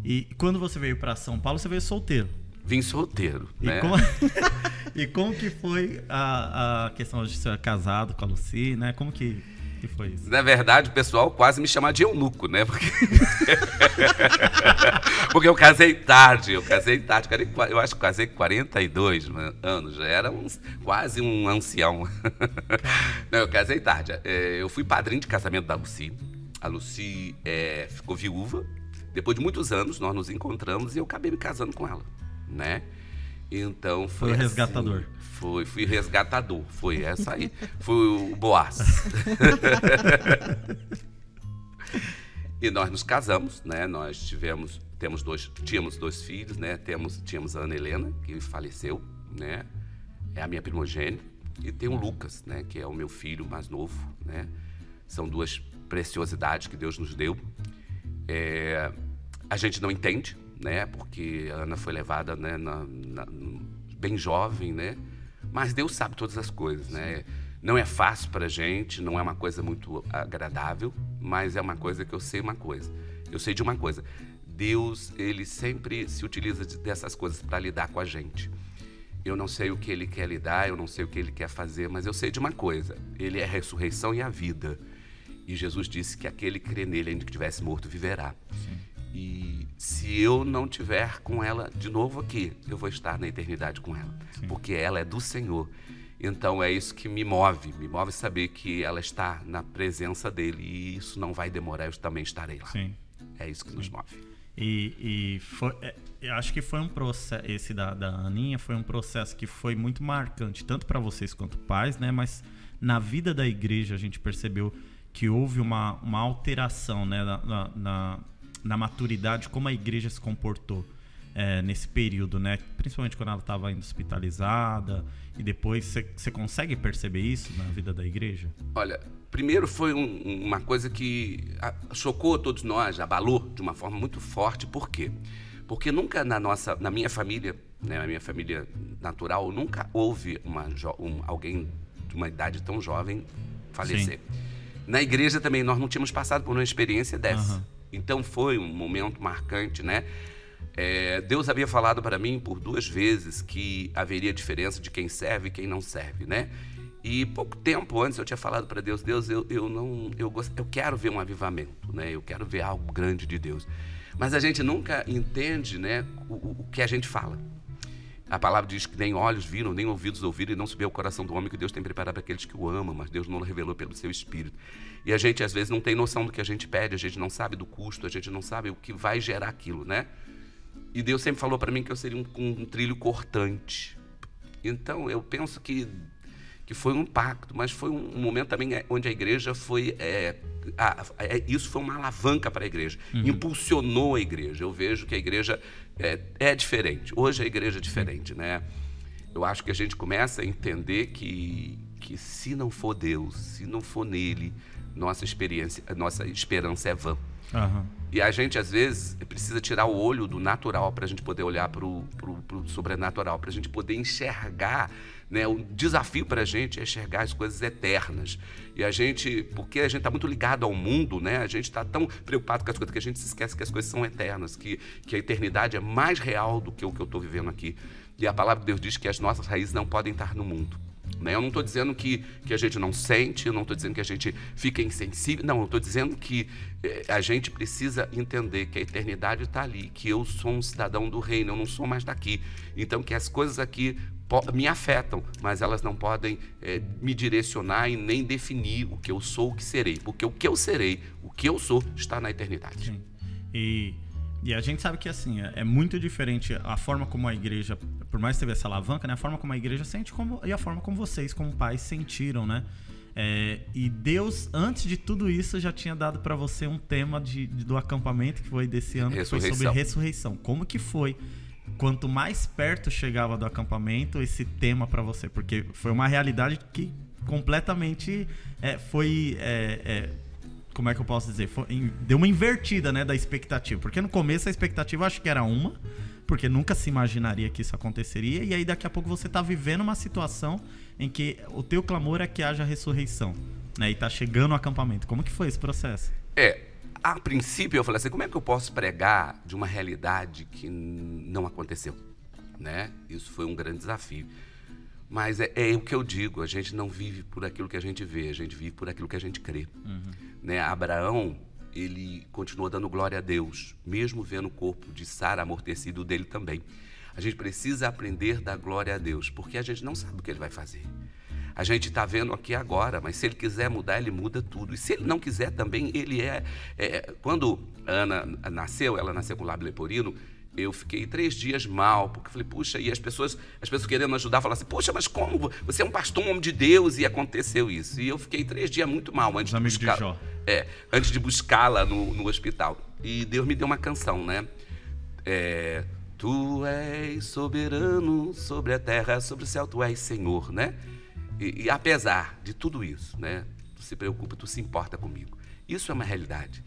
E quando você veio para São Paulo, você veio solteiro. Vim solteiro, né? E como que foi a questão de ser casado com a Lucy, né? Como que foi isso? Na verdade, o pessoal quase me chama de eunuco, né? Porque eu casei tarde, eu acho que casei com 42 anos, já era quase um ancião. Não, eu casei tarde. Eu fui padrinho de casamento da Lucy. A Lucy ficou viúva. Depois de muitos anos, nós nos encontramos e eu acabei me casando com ela, né? Então foi o assim, resgatador. Fui resgatador, foi essa aí. Fui o Boaz. E nós nos casamos, né? Nós tínhamos dois filhos, né? Tínhamos a Ana Helena, que faleceu, né? É a minha primogênita. E tem o Lucas, né? Que é o meu filho mais novo, né? São duas preciosidades que Deus nos deu. A gente não entende, né? Porque a Ana foi levada, né, bem jovem, né? Mas Deus sabe todas as coisas, né? Não é fácil pra gente, não é uma coisa muito agradável, mas é uma coisa que eu sei uma coisa. Eu sei de uma coisa. Deus, ele sempre se utiliza dessas coisas para lidar com a gente. Eu não sei o que ele quer lidar, eu não sei o que ele quer fazer, mas eu sei de uma coisa. Ele é a ressurreição e a vida. E Jesus disse que aquele que crê nele, ainda que tivesse morto, viverá. Sim. E se eu não tiver com ela de novo aqui, eu vou estar na eternidade com ela. Sim. Porque ela é do Senhor. Então é isso que me move saber que ela está na presença dele. E isso não vai demorar, eu também estarei lá. Sim. É isso que nos move. Eu acho que foi um processo, esse da Aninha foi um processo que foi muito marcante, tanto para vocês quanto pais, né? Mas na vida da igreja a gente percebeu que houve uma alteração, né, na maturidade, como a igreja se comportou nesse período, né? Principalmente quando ela estava hospitalizada, e depois você consegue perceber isso na vida da igreja? Olha, primeiro foi uma coisa que chocou todos nós, abalou de uma forma muito forte. Por quê? Porque nunca na minha família, né, na minha família natural, nunca houve alguém de uma idade tão jovem falecer. Sim. Na igreja também nós não tínhamos passado por uma experiência dessa. Uhum. Então foi um momento marcante, né? Deus havia falado para mim por 2 vezes que haveria diferença de quem serve e quem não serve, né? E pouco tempo antes eu tinha falado para Deus, eu quero ver um avivamento, né? Eu quero ver algo grande de Deus. Mas a gente nunca entende, né, o que a gente fala. A palavra diz que nem olhos viram, nem ouvidos ouviram, e não subiu ao coração do homem que Deus tem preparado para aqueles que o amam, mas Deus não o revelou pelo seu Espírito. E a gente, às vezes, não tem noção do que a gente pede, a gente não sabe do custo, a gente não sabe o que vai gerar aquilo, né? E Deus sempre falou para mim que eu seria um trilho cortante. Então, eu penso que foi um impacto, mas foi um momento também onde a igreja foi... isso foi uma alavanca para a igreja, impulsionou a igreja. Eu vejo que a igreja é diferente. Hoje a igreja é diferente, né? Eu acho que a gente começa a entender que se não for Deus, se não for nele, nossa esperança é vã. Uhum. E a gente, às vezes, precisa tirar o olho do natural para a gente poder olhar para o sobrenatural, para a gente poder enxergar, né? O desafio para a gente é enxergar as coisas eternas. E porque a gente está muito ligado ao mundo, né? A gente está tão preocupado com as coisas que a gente se esquece que as coisas são eternas, que a eternidade é mais real do que o que eu estou vivendo aqui. E a palavra de Deus diz que as nossas raízes não podem estar no mundo. Eu não estou dizendo que a gente não sente, eu não estou dizendo que a gente fica insensível, não, eu estou dizendo que a gente precisa entender que a eternidade está ali, que eu sou um cidadão do reino, eu não sou mais daqui. Então, que as coisas aqui me afetam, mas elas não podem me direcionar e nem definir o que eu sou, o que serei. Porque o que eu serei, o que eu sou, está na eternidade. Sim. E a gente sabe que assim, é muito diferente a forma como a igreja, por mais que teve essa alavanca, né, a forma como a igreja sente e a forma como vocês, como pais, sentiram, né? E Deus, antes de tudo isso, já tinha dado para você um tema do acampamento que foi desse ano, que foi sobre ressurreição. Como que foi? Quanto mais perto chegava do acampamento, esse tema para você? Porque foi uma realidade que completamente foi... como é que eu posso dizer? Deu uma invertida, né, da expectativa. Porque no começo a expectativa eu acho que era uma, porque nunca se imaginaria que isso aconteceria. E aí daqui a pouco você está vivendo uma situação em que o teu clamor é que haja ressurreição, né? E está chegando o acampamento. Como que foi esse processo? a princípio, eu falei assim, como é que eu posso pregar de uma realidade que não aconteceu? Né? Isso foi um grande desafio. Mas é o que eu digo, a gente não vive por aquilo que a gente vê, a gente vive por aquilo que a gente crê. Né? Abraão, ele continuou dando glória a Deus, mesmo vendo o corpo de Sara amortecido dele também. A gente precisa aprender a dar glória a Deus, porque a gente não sabe o que ele vai fazer. A gente está vendo aqui agora, mas se ele quiser mudar, ele muda tudo. E se ele não quiser também, ele Quando Ana nasceu, ela nasceu com lábio leporino, eu fiquei 3 dias mal, porque falei, puxa, e as pessoas querendo ajudar, falaram assim, puxa, mas como? Você é um pastor, um homem de Deus, e aconteceu isso. E eu fiquei 3 dias muito mal antes de buscá-la no hospital. E Deus me deu uma canção, né? Tu és soberano sobre a terra, sobre o céu, tu és Senhor, né? E apesar de tudo isso, né? Tu se preocupa, tu se importa comigo. Isso é uma realidade.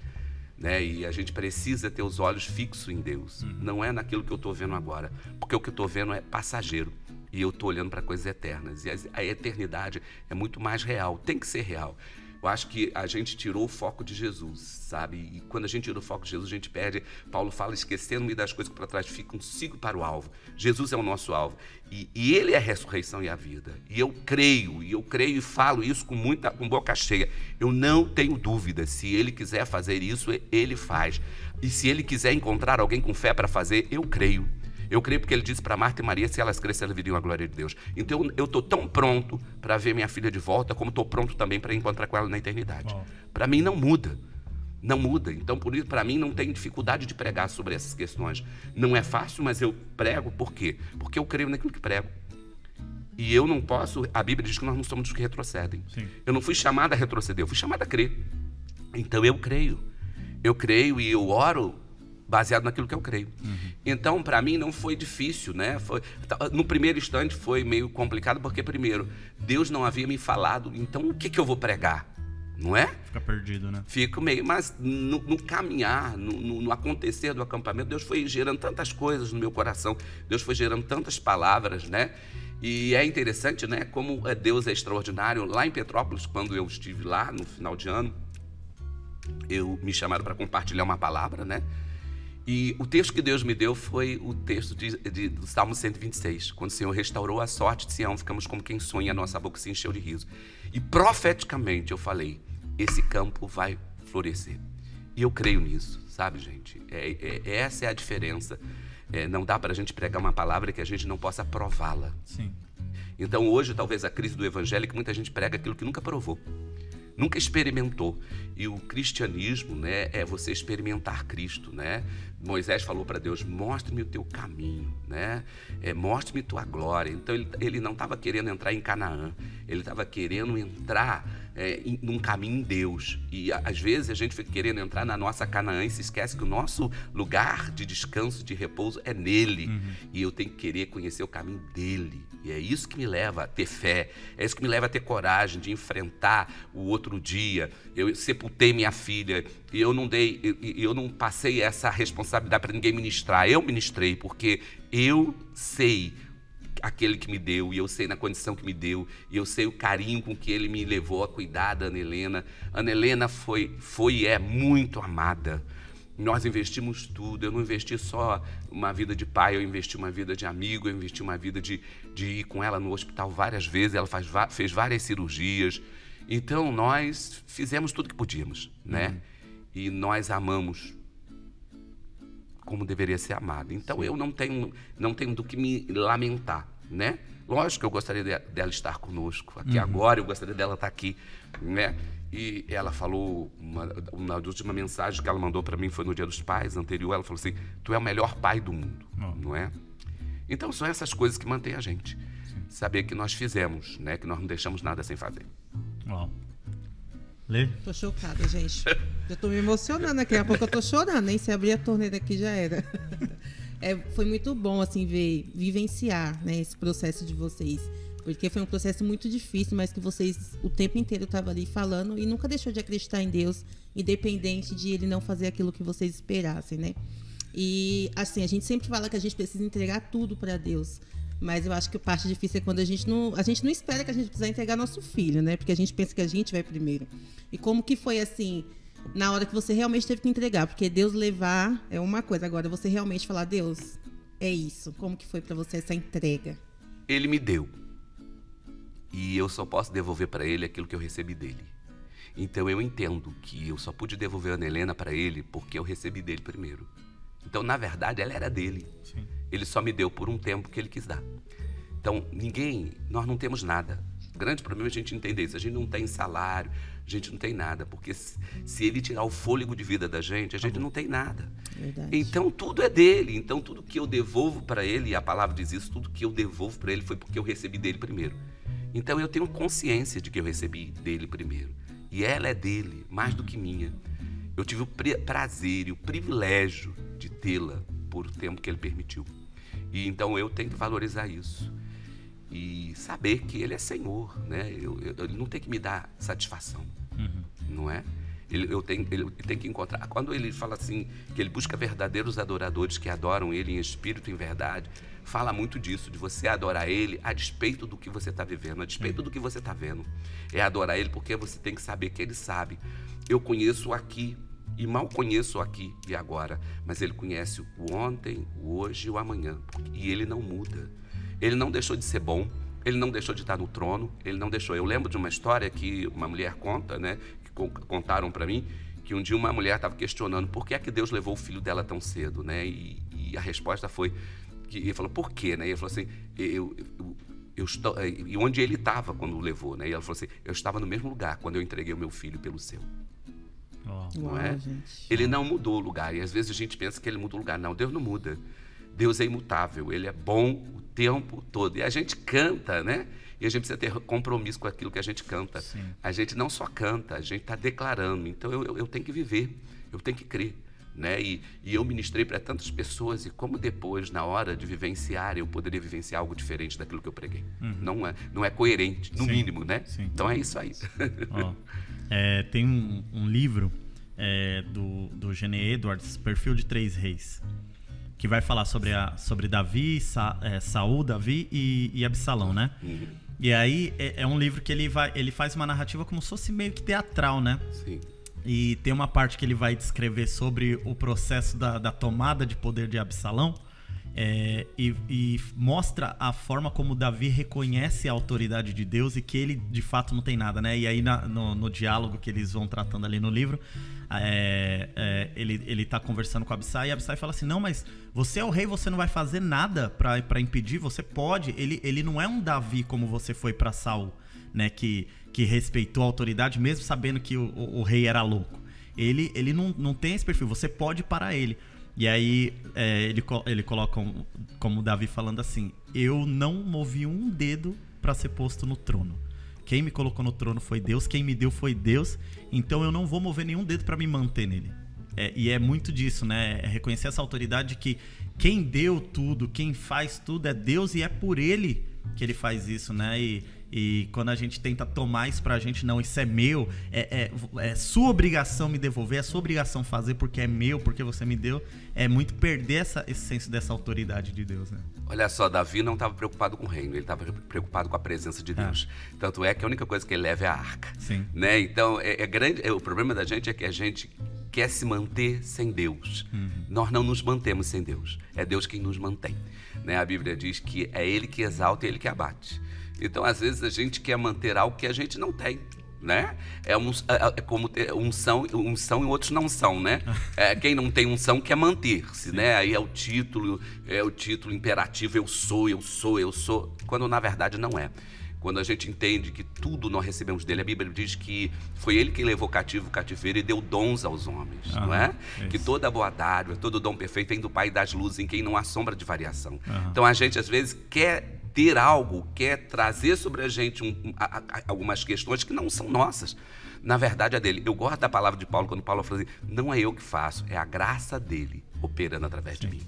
Né? E a gente precisa ter os olhos fixos em Deus. Não é naquilo que eu estou vendo agora. Porque o que eu estou vendo é passageiro. E eu estou olhando para coisas eternas. E a eternidade é muito mais real. Tem que ser real. Eu acho que a gente tirou o foco de Jesus, sabe? E quando a gente tira o foco de Jesus, a gente perde. Paulo fala, esquecendo-me das coisas que para trás ficam, sigo para o alvo. Jesus é o nosso alvo. E Ele é a ressurreição e a vida. E eu creio e falo isso com boca cheia. Eu não tenho dúvida. Se Ele quiser fazer isso, Ele faz. E se Ele quiser encontrar alguém com fé para fazer, eu creio. Eu creio porque ele disse para Marta e Maria, se elas crescerem, elas viriam a glória de Deus. Então eu estou tão pronto para ver minha filha de volta, como estou pronto também para encontrar com ela na eternidade. Para mim não muda. Não muda. Então, por isso, para mim, não tem dificuldade de pregar sobre essas questões. Não é fácil, mas eu prego. Por quê? Porque eu creio naquilo que prego. E eu não posso... A Bíblia diz que nós não somos os que retrocedem. Sim. Eu não fui chamado a retroceder, eu fui chamado a crer. Então, eu creio. Eu creio e eu oro baseado naquilo que eu creio. Então, para mim, não foi difícil, né? No primeiro instante foi meio complicado, porque, primeiro, Deus não havia me falado, então o que eu vou pregar? Não é? Fica perdido, né? Fico meio... Mas no caminhar, no acontecer do acampamento, Deus foi gerando tantas coisas no meu coração, Deus foi gerando tantas palavras, né? E é interessante, né? Como Deus é extraordinário. Lá em Petrópolis, quando eu estive lá, no final de ano, me chamaram para compartilhar uma palavra, né? E o texto que Deus me deu foi o texto do Salmo 126. Quando o Senhor restaurou a sorte de Sião, ficamos como quem sonha, a nossa boca se encheu de riso. E profeticamente eu falei, esse campo vai florescer. E eu creio nisso, sabe, gente? Essa é a diferença. Não dá para a gente pregar uma palavra que a gente não possa prová-la. Sim. Então hoje, talvez a crise do evangelho, que muita gente prega aquilo que nunca provou. Nunca experimentou. E o cristianismo, né, é você experimentar Cristo, né? Moisés falou para Deus, mostre-me o teu caminho, né? Mostre-me tua glória. Então ele não estava querendo entrar em Canaã, ele estava querendo entrar num caminho em Deus. E às vezes a gente fica querendo entrar na nossa Canaã e se esquece que o nosso lugar de descanso, de repouso é nele. E eu tenho que querer conhecer o caminho dele. E é isso que me leva a ter fé, é isso que me leva a ter coragem de enfrentar o outro dia. Eu sepultei minha filha e eu não passei essa responsabilidade para ninguém ministrar. Eu ministrei porque eu sei aquele que me deu, e eu sei na condição que me deu, e eu sei o carinho com que ele me levou a cuidar da Ana Helena. Ana Helena foi e é muito amada. Nós investimos tudo. Eu não investi só uma vida de pai, eu investi uma vida de amigo, eu investi uma vida de ir com ela no hospital várias vezes. Ela fez várias cirurgias. Então, nós fizemos tudo que podíamos, né? E nós amamos como deveria ser amado. Então, eu não tenho do que me lamentar, né? Lógico que eu gostaria dela estar conosco aqui agora, eu gostaria dela estar aqui, né? E ela falou, uma das últimas mensagens que ela mandou para mim foi no Dia dos Pais, anterior, ela falou assim, tu é o melhor pai do mundo, não é? Então, são essas coisas que mantêm a gente. Sim. Saber que nós fizemos, né? Que nós não deixamos nada sem fazer. Uau. Lê? Tô chocada, gente. Eu tô me emocionando, daqui a pouco eu tô chorando, nem se abrir a torneira aqui já era. Foi muito bom, assim, vivenciar, né, esse processo de vocês. Porque foi um processo muito difícil, mas que vocês o tempo inteiro estavam ali falando e nunca deixou de acreditar em Deus, independente de Ele não fazer aquilo que vocês esperassem, né? E, assim, a gente sempre fala que a gente precisa entregar tudo para Deus. Mas eu acho que a parte difícil é quando a gente não espera que a gente precisa entregar nosso filho, né? Porque a gente pensa que a gente vai primeiro. E como que foi, assim, Na hora que você realmente teve que entregar, porque Deus levar é uma coisa, agora você realmente falar, Deus, é isso. Como que foi para você essa entrega? Ele me deu. E eu só posso devolver para ele aquilo que eu recebi dele. Então eu entendo que eu só pude devolver a Ana Helena para ele porque eu recebi dele primeiro. Então, na verdade, ela era dele. Sim. Ele só me deu por um tempo que ele quis dar. Então, nós não temos nada. O grande problema é a gente entender isso. A gente não tem salário, a gente não tem nada. Porque se ele tirar o fôlego de vida da gente, a gente não tem nada. Verdade. Então, tudo é dele. Então, tudo que eu devolvo para ele, e a palavra diz isso, tudo que eu devolvo para ele foi porque eu recebi dele primeiro. Então, eu tenho consciência de que eu recebi dele primeiro. E ela é dele, mais do que minha. Eu tive o prazer e o privilégio de tê-la por o tempo que ele permitiu. E então eu tenho que valorizar isso. E saber que ele é Senhor, né? Ele não tem que me dar satisfação, não é? Ele tem que encontrar. Quando ele fala assim, que ele busca verdadeiros adoradores que adoram ele em espírito e em verdade, fala muito disso, de você adorar ele a despeito do que você está vivendo, a despeito do que você está vendo. É adorar ele porque você tem que saber que ele sabe. Eu conheço aqui e mal conheço aqui e agora, mas ele conhece o ontem, o hoje e o amanhã. E ele não muda. Ele não deixou de ser bom, ele não deixou de estar no trono, ele não deixou. Eu lembro de uma história que uma mulher conta, né, que contaram para mim, que um dia uma mulher estava questionando por que é que Deus levou o filho dela tão cedo, né? E a resposta foi que ele falou, por quê, né? E ele falou assim, eu estou, e onde ele estava quando o levou, né? E ela falou assim, eu estava no mesmo lugar quando eu entreguei o meu filho pelo seu. Não é? Gente. Ele não mudou o lugar. E às vezes a gente pensa que ele muda o lugar. Não, Deus não muda. Deus é imutável. Ele é bom o tempo todo. E a gente canta, né? E a gente precisa ter compromisso com aquilo que a gente canta. Sim. A gente não só canta, a gente está declarando. Então eu tenho que viver, eu tenho que crer. Né? E eu ministrei para tantas pessoas, e como depois, na hora de vivenciar, eu poderia vivenciar algo diferente daquilo que eu preguei. Não é coerente, no mínimo, né? Sim. Então é isso aí. Ó, tem um livro do Gene Edwards, Perfil de Três Reis, que vai falar sobre Davi, Saul, Davi e Absalão, né? E aí é um livro que ele faz uma narrativa como se fosse meio que teatral, né? Sim. E tem uma parte que ele vai descrever sobre o processo da tomada de poder de Absalão, e mostra a forma como Davi reconhece a autoridade de Deus e que ele de fato não tem nada, né? E aí no diálogo que eles vão tratando ali no livro, ele tá conversando com Abissai, e Abissai fala assim, não, mas você é o rei, você não vai fazer nada pra impedir, você pode. Ele não é um Davi como você foi pra Saul, né? Que respeitou a autoridade mesmo sabendo que o rei era louco. Ele não tem esse perfil, você pode parar ele. E aí ele coloca como Davi falando assim, eu não movi um dedo para ser posto no trono. Quem me colocou no trono foi Deus, quem me deu foi Deus, então eu não vou mover nenhum dedo para me manter nele. E é muito disso, né? É reconhecer essa autoridade que quem deu tudo, quem faz tudo é Deus, e é por ele que ele faz isso, né? E quando a gente tenta tomar isso pra gente, não, isso é meu, é sua obrigação me devolver, é sua obrigação fazer porque é meu, porque você me deu, é muito perder esse senso dessa autoridade de Deus, né? Olha só, Davi não estava preocupado com o reino, ele estava preocupado com a presença de Deus. Tanto é que a única coisa que ele leva é a arca. Sim. Né? Então, o problema da gente é que a gente quer se manter sem Deus. Nós não nos mantemos sem Deus, é Deus quem nos mantém. Né? A Bíblia diz que é Ele que exalta e Ele que abate. Então, às vezes, a gente quer manter algo que a gente não tem, né? É como ter unção e outros não são, né? Quem não tem unção quer manter-se, né? Aí é o título imperativo, eu sou, quando na verdade não é. Quando a gente entende que tudo nós recebemos dele, a Bíblia diz que foi ele quem levou cativo o cativeiro e deu dons aos homens, não é? Que toda boa dádiva, todo dom perfeito vem do Pai das luzes, em quem não há sombra de variação. Então a gente às vezes quer ter algo, quer trazer sobre a gente algumas questões que não são nossas. Na verdade é dele. Eu gosto da palavra de Paulo, quando Paulo fala assim, não é eu que faço, é a graça dele operando através de mim.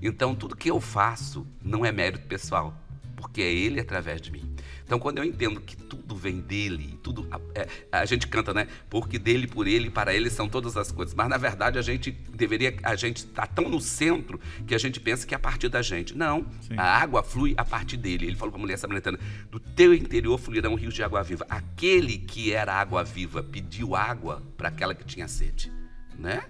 Então tudo que eu faço não é mérito pessoal, porque é Ele através de mim. Então, quando eu entendo que tudo vem dele, tudo a gente canta, né? Porque dele, por ele, para ele são todas as coisas. Mas na verdade a gente está tão no centro que a gente pensa que é a partir da gente. Não, sim, a água flui a partir dele. Ele falou para a mulher samaritana: do teu interior fluirão rios de água viva. Aquele que era água viva pediu água para aquela que tinha sede, né?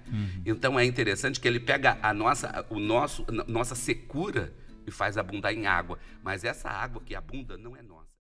Então é interessante que ele pega a nossa secura e faz abundar em água. Mas essa água que abunda não é nossa.